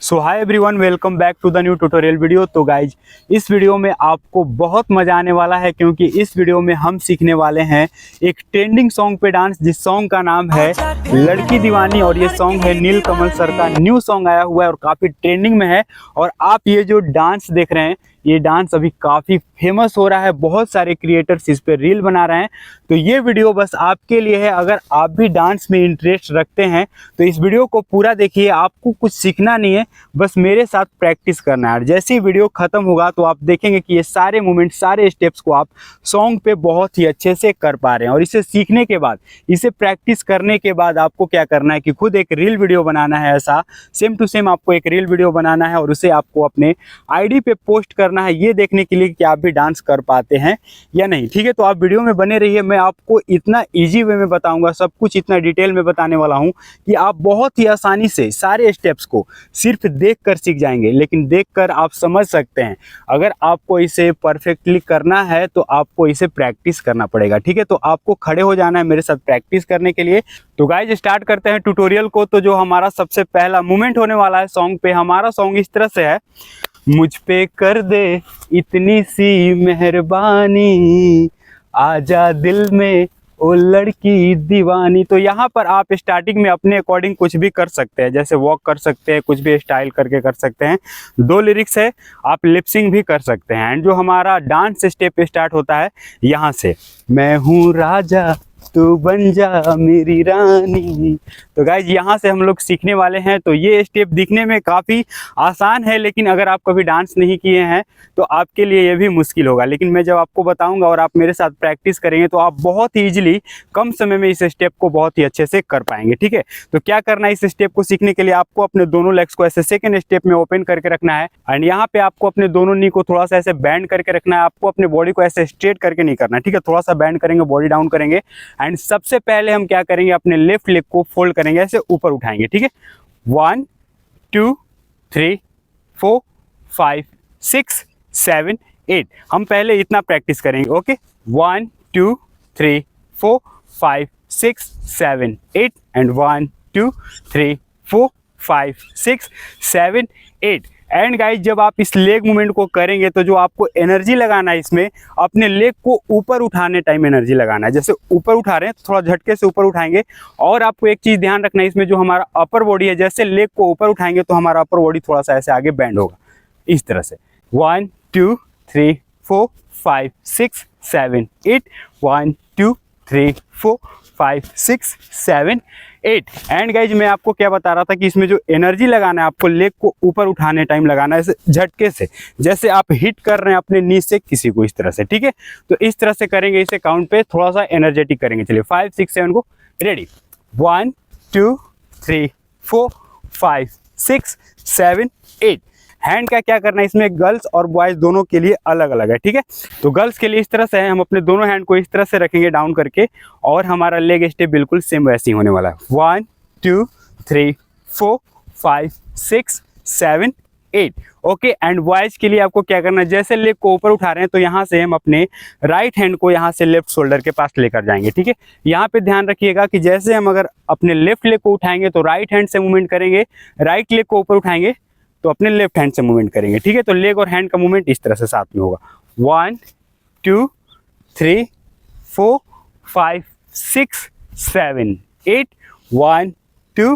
So hi everyone, welcome back to the new tutorial video. तो guys, इस video में आपको बहुत मजा आने वाला है क्योंकि इस वीडियो में हम सीखने वाले हैं एक ट्रेंडिंग सॉन्ग पे डांस, जिस सॉन्ग का नाम है लड़की दीवानी। और ये सॉन्ग है नीलकमल सर का न्यू सॉन्ग आया हुआ है और काफ़ी ट्रेंडिंग में है। और आप ये जो डांस देख रहे हैं, ये डांस अभी काफ़ी फेमस हो रहा है, बहुत सारे क्रिएटर्स इस पे रील बना रहे हैं। तो ये वीडियो बस आपके लिए है। अगर आप भी डांस में इंटरेस्ट रखते हैं तो इस वीडियो को पूरा देखिए। आपको कुछ सीखना नहीं है, बस मेरे साथ प्रैक्टिस करना है। जैसे ही वीडियो ख़त्म होगा तो आप देखेंगे कि ये सारे मूवमेंट, सारे स्टेप्स को आप सॉन्ग पे बहुत ही अच्छे से कर पा रहे हैं। और इसे सीखने के बाद, इसे प्रैक्टिस करने के बाद आपको क्या करना है कि खुद एक रील वीडियो बनाना है। ऐसा सेम टू सेम आपको एक रील वीडियो बनाना है और उसे आपको अपने आईडी पे पोस्ट करना है, ये देखने के लिए कि आप भी डांस कर पाते हैं या नहीं। ठीक है, तो आप वीडियो में बने रहिए। मैं आपको इतना ईजी वे में बताऊंगा, सब कुछ इतना डिटेल में बताने वाला हूं कि आप बहुत ही आसानी से सारे स्टेप्स को सिर्फ देखकर सीख जाएंगे। लेकिन देखकर आप समझ सकते हैं, अगर आपको इसे परफेक्टली करना है तो आपको इसे प्रैक्टिस करना पड़ेगा। ठीक है, तो आपको खड़े हो जाना है मेरे साथ प्रैक्टिस करने के लिए। तो गाइज, स्टार्ट करते हैं ट्यूटोरियल को। तो जो हमारा सबसे पहला मूवमेंट होने वाला है सॉन्ग पे, हमारा सॉन्ग इस तरह से है। मुझ पे कर दे इतनी सी मेहरबानी, आजा दिल में ओ लड़की दीवानी। तो यहाँ पर आप स्टार्टिंग में अपने अकॉर्डिंग कुछ भी कर सकते हैं, जैसे वॉक कर सकते हैं, कुछ भी स्टाइल करके कर सकते हैं। 2 लिरिक्स है, आप लिपसिंग भी कर सकते हैं। एंड जो हमारा डांस स्टेप स्टार्ट होता है यहाँ से, मैं हूँ राजा तू बन जा मेरी रानी। तो गाइज, यहाँ से हम लोग सीखने वाले हैं। तो ये स्टेप दिखने में काफ़ी आसान है, लेकिन अगर आप कभी डांस नहीं किए हैं तो आपके लिए ये भी मुश्किल होगा। लेकिन मैं जब आपको बताऊंगा और आप मेरे साथ प्रैक्टिस करेंगे तो आप बहुत ही ईजिली कम समय में इस स्टेप को बहुत ही अच्छे से कर पाएंगे। ठीक है, तो क्या करना है, इस स्टेप को सीखने के लिए आपको अपने दोनों लेग्स को ऐसे सेकेंड स्टेप में ओपन करके रखना है। एंड यहाँ पे आपको अपने दोनों नी को थोड़ा सा ऐसे बैंड करके रखना है। आपको अपने बॉडी को ऐसे स्ट्रेट करके नहीं करना है। ठीक है, थोड़ा सा बैंड करेंगे, बॉडी डाउन करेंगे। एंड सबसे पहले हम क्या करेंगे, अपने लेफ्ट लेग को फोल्ड करेंगे, ऐसे ऊपर उठाएंगे। ठीक है, 1 2 3 4 5 6 7 8। हम पहले इतना प्रैक्टिस करेंगे। Okay, 1 2 3 4 5 6 7 8 and 1 2 3 4 5 6 7 8। एंड गाइज, जब आप इस लेग मूवमेंट को करेंगे तो जो आपको एनर्जी लगाना है इसमें, अपने लेग को ऊपर उठाने टाइम एनर्जी लगाना है। जैसे ऊपर उठा रहे हैं, थोड़ा झटके से ऊपर उठाएंगे। और आपको एक चीज़ ध्यान रखना है, इसमें जो हमारा अपर बॉडी है, जैसे लेग को ऊपर उठाएंगे तो हमारा अपर बॉडी थोड़ा सा ऐसे आगे बैंड होगा, इस तरह से। 1 2 3 4 5 6 7 8 1 2 3 4 5 6 7 8। एंड गाइज, मैं आपको क्या बता रहा था कि इसमें जो एनर्जी लगाना है, आपको लेग को ऊपर उठाने टाइम लगाना है, ऐसे झटके से, जैसे आप हिट कर रहे हैं अपने नी से किसी को, इस तरह से। ठीक है, तो इस तरह से करेंगे। इसे काउंट पे थोड़ा सा एनर्जेटिक करेंगे। चलिए, 5 6 7 को, रेडी। 1 2 3 4 5 6 7 8। हैंड का क्या करना है, इसमें गर्ल्स और बॉयज़ दोनों के लिए अलग अलग है। ठीक है, तो गर्ल्स के लिए इस तरह से है, हम अपने दोनों हैंड को इस तरह से रखेंगे डाउन करके, और हमारा लेग स्टेप बिल्कुल सेम वैसे ही होने वाला है। 1 2 3 4 5 6 7 8। ओके, एंड बॉयज़ के लिए आपको क्या करना है, जैसे लेग को ऊपर उठा रहे हैं तो यहाँ से हम अपने राइट हैंड को यहाँ से लेफ्ट शोल्डर के पास लेकर जाएंगे। ठीक है, यहाँ पे ध्यान रखिएगा कि जैसे हम अगर अपने लेफ्ट लेग को उठाएंगे तो राइट हैंड से मूवमेंट करेंगे, राइट लेग को ऊपर उठाएंगे तो अपने लेफ्ट हैंड से मूवमेंट करेंगे। ठीक है, तो लेग और हैंड का मूवमेंट इस तरह से साथ में होगा। 1 2 3 4 5 6 7 8 1 2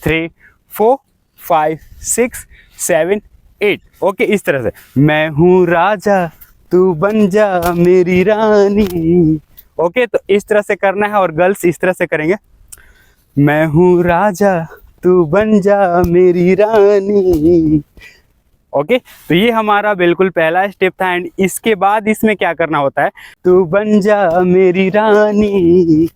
3 4 5 6 7 8। ओके, इस तरह से। मैं हूँ राजा तू बन जा मेरी रानी। ओके, तो इस तरह से करना है। और गर्ल्स इस तरह से करेंगे, मैं हूँ राजा तू बन जा मेरी रानी। ओके, तो ये हमारा बिल्कुल पहला स्टेप था। एंड इसके बाद इसमें क्या करना होता है, तू बन जा मेरी रानी,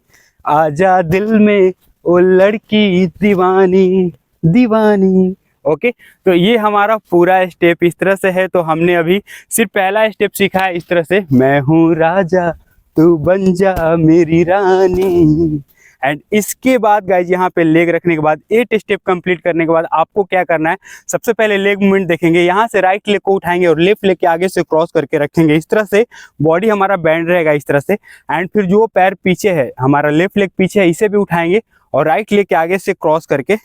आजा दिल में ओ लड़की दीवानी दीवानी। ओके, तो ये हमारा पूरा स्टेप इस तरह से है। तो हमने अभी सिर्फ पहला स्टेप सीखा है इस तरह से, मैं हूँ राजा तू बन जा मेरी रानी। एंड इसके बाद गाइज, यहाँ पे लेग रखने के बाद 8 स्टेप कंप्लीट करने के बाद आपको क्या करना है, सबसे पहले लेग मूवमेंट देखेंगे। यहाँ से राइट लेग को उठाएंगे और लेफ्ट लेग के आगे से क्रॉस करके रखेंगे, इस तरह से बॉडी हमारा बैंड रहेगा इस तरह से। एंड फिर जो पैर पीछे है, हमारा लेफ्ट लेग पीछे है, इसे भी उठाएंगे और राइट लेग के आगे से क्रॉस करके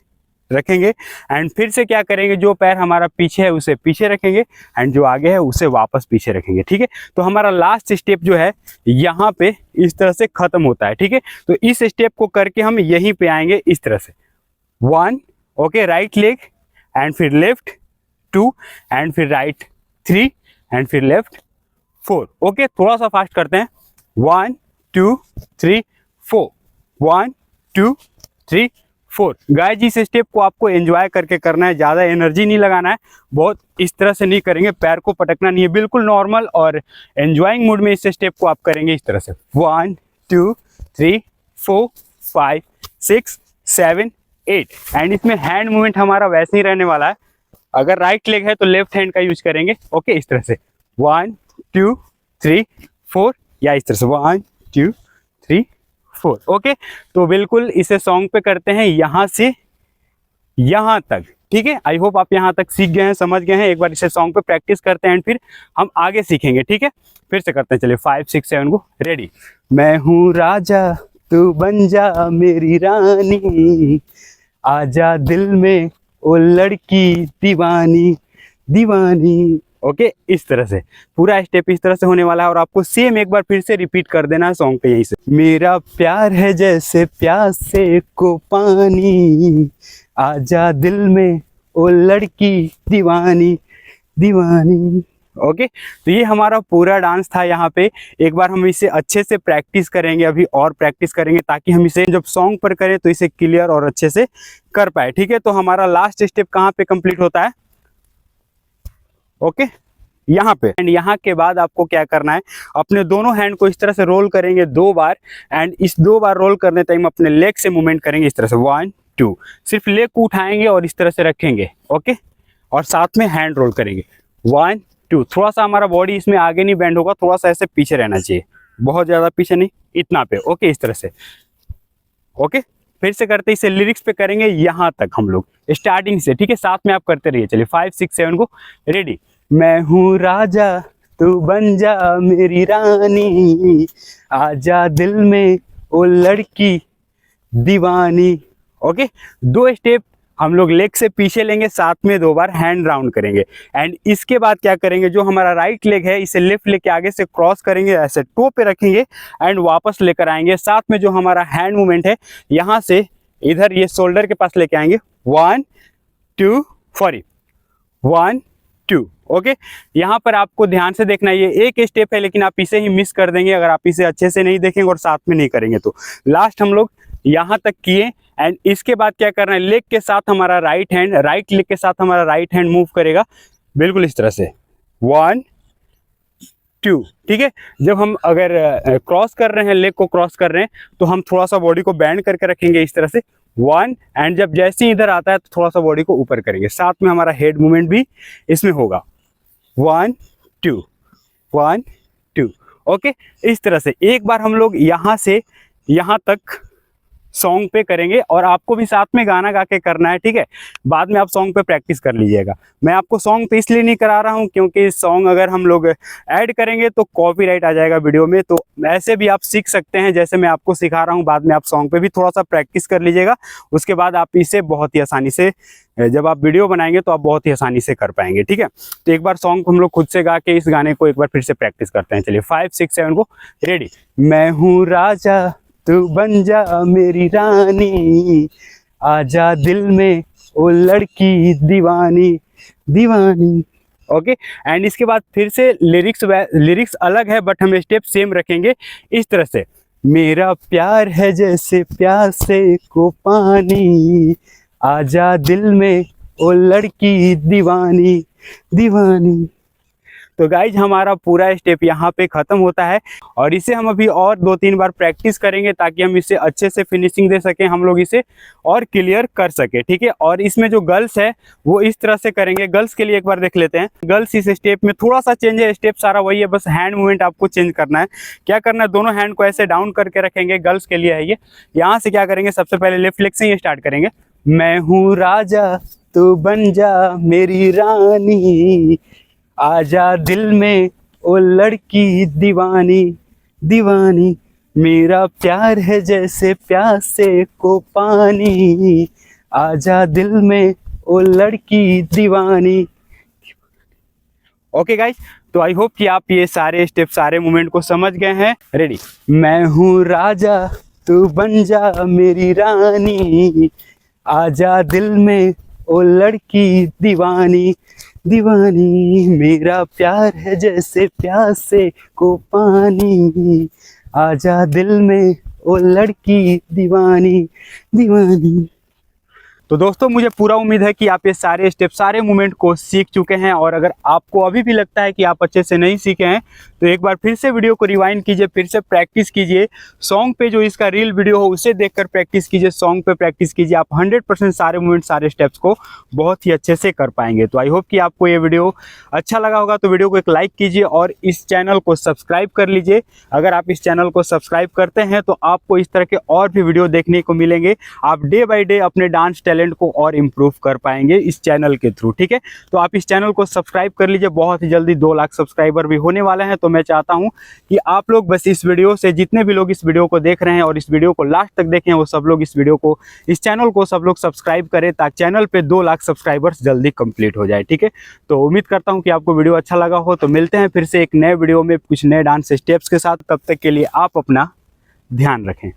रखेंगे एंड फिर से क्या करेंगे, जो पैर हमारा पीछे है उसे पीछे रखेंगे एंड जो आगे है उसे वापस पीछे रखेंगे। ठीक है, तो हमारा लास्ट स्टेप जो है यहाँ पे इस तरह से खत्म होता है। ठीक है, तो इस स्टेप को करके हम यहीं पे आएंगे इस तरह से 1, ओके, राइट लेग एंड फिर लेफ्ट 2 एंड फिर राइट 3 एंड फिर लेफ्ट 4। ओके, थोड़ा सा फास्ट करते हैं 1 2 3 4 1 2 3 4। गाइस इस स्टेप को आपको एंजॉय करके करना है, ज़्यादा एनर्जी नहीं लगाना है, बहुत इस तरह से नहीं करेंगे, पैर को पटकना नहीं है, बिल्कुल नॉर्मल और एंजॉइंग मूड में इस स्टेप को आप करेंगे इस तरह से 1 2 3 4 5 6 7 8 एंड इसमें हैंड मूवमेंट हमारा वैसे ही रहने वाला है। अगर राइट लेग है तो लेफ्ट हैंड का यूज करेंगे। ओके, इस तरह से 1 2 3 4 या इस तरह से 1 2 3 4। ओके, तो बिल्कुल इसे सॉन्ग पे करते हैं यहाँ से यहाँ तक। ठीक है, आई होप आप यहाँ तक सीख गए हैं, समझ गए हैं। एक बार इसे सॉन्ग पे प्रैक्टिस करते हैं एंड फिर हम आगे सीखेंगे। ठीक है, फिर से करते हैं, चलिए 5 6 7 को रेडी। मैं हूँ राजा तू बन जा मेरी रानी, आजा दिल में ओ लड़की दीवानी दीवानी। ओके, इस तरह से पूरा स्टेप इस तरह से होने वाला है और आपको सेम एक बार फिर से रिपीट कर देना है सॉन्ग पे यहीं से। मेरा प्यार है जैसे प्यासे को पानी, आजा दिल में ओ लड़की दीवानी दीवानी। ओके, तो ये हमारा पूरा डांस था यहाँ पे। एक बार हम इसे अच्छे से प्रैक्टिस करेंगे, अभी और प्रैक्टिस करेंगे ताकि हम इसे जब सॉन्ग पर करें तो इसे क्लियर और अच्छे से कर पाए। ठीक है, तो हमारा लास्ट स्टेप कहाँ पे कंप्लीट होता है? ओके, यहाँ पे। एंड यहाँ के बाद आपको क्या करना है, अपने दोनों हैंड को इस तरह से रोल करेंगे 2 बार एंड इस 2 बार रोल करने टाइम अपने लेग से मूवमेंट करेंगे इस तरह से 1 2, सिर्फ लेग को उठाएंगे और इस तरह से रखेंगे। ओके, और साथ में हैंड रोल करेंगे 1 2। थोड़ा सा हमारा बॉडी इसमें आगे नहीं बेंड होगा, थोड़ा सा ऐसे पीछे रहना चाहिए, बहुत ज़्यादा पीछे नहीं, इतना पे। ओके, इस तरह से। ओके, फिर से करते इसे लिरिक्स पे करेंगे यहाँ तक हम लोग स्टार्टिंग से। ठीक है, साथ में आप करते रहिए, चलिए 5 6 7 को रेडी। मैं हूँ राजा तू बन जा मेरी रानी, आजा दिल में ओ लड़की दीवानी। ओके, 2 स्टेप हम लोग लेग से पीछे लेंगे, साथ में 2 बार हैंड राउंड करेंगे एंड इसके बाद क्या करेंगे, जो हमारा राइट लेग है इसे लेफ्ट लेग के आगे से क्रॉस करेंगे, ऐसे टो पे रखेंगे एंड वापस लेकर आएंगे। साथ में जो हमारा हैंड मूवमेंट है यहाँ से इधर ये शोल्डर के पास लेके आएंगे 1 2 4 1 2। ओके, यहाँ पर आपको ध्यान से देखना है, ये एक स्टेप है लेकिन आप इसे ही मिस कर देंगे अगर आप इसे अच्छे से नहीं देखेंगे और साथ में नहीं करेंगे तो। लास्ट हम लोग यहाँ तक किए एंड इसके बाद क्या करना है, लेग के साथ हमारा राइट लेग के साथ हमारा राइट हैंड मूव करेगा बिल्कुल इस तरह से 1 2। ठीक है, जब हम अगर क्रॉस कर रहे हैं, लेग को क्रॉस कर रहे हैं तो हम थोड़ा सा बॉडी को बैंड करके रखेंगे इस तरह से 1 एंड जब जैसे ही इधर आता है तो थोड़ा सा बॉडी को ऊपर करेंगे, साथ में हमारा हेड मूवमेंट भी इसमें होगा 1 2 1 2। ओके, इस तरह से एक बार हम लोग यहाँ से यहाँ तक सॉन्ग पे करेंगे और आपको भी साथ में गाना गा के करना है। ठीक है, बाद में आप सॉन्ग पे प्रैक्टिस कर लीजिएगा। मैं आपको सॉन्ग पे इसलिए नहीं करा रहा हूँ क्योंकि सॉन्ग अगर हम लोग ऐड करेंगे तो कॉपीराइट आ जाएगा वीडियो में, तो ऐसे भी आप सीख सकते हैं जैसे मैं आपको सिखा रहा हूँ। बाद में आप सॉन्ग पे भी थोड़ा सा प्रैक्टिस कर लीजिएगा, उसके बाद आप इसे बहुत ही आसानी से जब आप वीडियो बनाएंगे तो आप बहुत ही आसानी से कर पाएंगे। ठीक है, तो एक बार सॉन्ग हम लोग खुद से गा के इस गाने को एक बार फिर से प्रैक्टिस करते हैं, चलिए 5 6 7 को रेडी। मैं हूँ राजा तू बन जा मेरी रानी, आजा दिल में ओ लड़की दीवानी दीवानी। ओके, एंड इसके बाद फिर से लिरिक्स अलग है बट हम स्टेप सेम रखेंगे इस तरह से। मेरा प्यार है जैसे प्यासे को पानी, आजा दिल में ओ लड़की दीवानी दीवानी। तो गाइज हमारा पूरा स्टेप यहाँ पे ख़त्म होता है और इसे हम अभी और 2-3 बार प्रैक्टिस करेंगे ताकि हम इसे अच्छे से फिनिशिंग दे सकें, हम लोग इसे और क्लियर कर सके। ठीक है, और इसमें जो गर्ल्स है वो इस तरह से करेंगे। गर्ल्स के लिए एक बार देख लेते हैं। गर्ल्स इस स्टेप में थोड़ा सा चेंज है, स्टेप सारा वही है, बस हैंड मूवमेंट आपको चेंज करना है। क्या करना है, दोनों हैंड को ऐसे डाउन करके रखेंगे, गर्ल्स के लिए है ये। यहाँ से क्या करेंगे, सबसे पहले लेफ्ट लेग से ही स्टार्ट करेंगे। मैं हूँ राजा तू बन जा मेरी रानी, आजा दिल में ओ लड़की दीवानी दीवानी। मेरा प्यार है जैसे प्यासे को पानी, आजा दिल में ओ लड़की दीवानी। ओके गाइस, तो आई होप कि आप ये सारे स्टेप, सारे मूवमेंट को समझ गए हैं। रेडी। मैं हूँ राजा तू बन जा मेरी रानी, आजा दिल में ओ लड़की दीवानी, दीवानी मेरा प्यार है जैसे प्यासे को पानी, आजा दिल में ओ लड़की दीवानी, दीवानी। तो दोस्तों मुझे पूरा उम्मीद है कि आप ये सारे स्टेप, सारे मूवमेंट को सीख चुके हैं। और अगर आपको अभी भी लगता है कि आप अच्छे से नहीं सीखे हैं तो एक बार फिर से वीडियो को रिवाइंड कीजिए, फिर से प्रैक्टिस कीजिए। सॉन्ग पे जो इसका रील वीडियो हो उसे देखकर प्रैक्टिस कीजिए, सॉन्ग पे प्रैक्टिस कीजिए। आप 100% सारे मूवमेंट, सारे स्टेप्स को बहुत ही अच्छे से कर पाएंगे। तो आई होप कि आपको ये वीडियो अच्छा लगा होगा। तो वीडियो को एक लाइक कीजिए और इस चैनल को सब्सक्राइब कर लीजिए। अगर आप इस चैनल को सब्सक्राइब करते हैं तो आपको इस तरह के और भी वीडियो देखने को मिलेंगे। आप डे बाय डे अपने डांस टैलेंट को और इम्प्रूव कर पाएंगे इस चैनल के थ्रू। ठीक है, तो आप इस चैनल को सब्सक्राइब कर लीजिए। बहुत ही जल्दी 2 लाख सब्सक्राइबर भी होने वाले हैं। तो मैं चाहता हूं कि आप लोग बस इस वीडियो से, जितने भी लोग इस वीडियो को देख रहे हैं और इस वीडियो को लास्ट तक देखें, वो सब लोग इस वीडियो को, इस चैनल को सब लोग सब्सक्राइब करें ताकि चैनल पे 2 लाख सब्सक्राइबर्स जल्दी कंप्लीट हो जाए। ठीक है, तो उम्मीद करता हूं कि आपको वीडियो अच्छा लगा हो। तो मिलते हैं फिर से एक नए वीडियो में कुछ नए डांस स्टेप्स के साथ। तब तक के लिए आप अपना ध्यान रखें।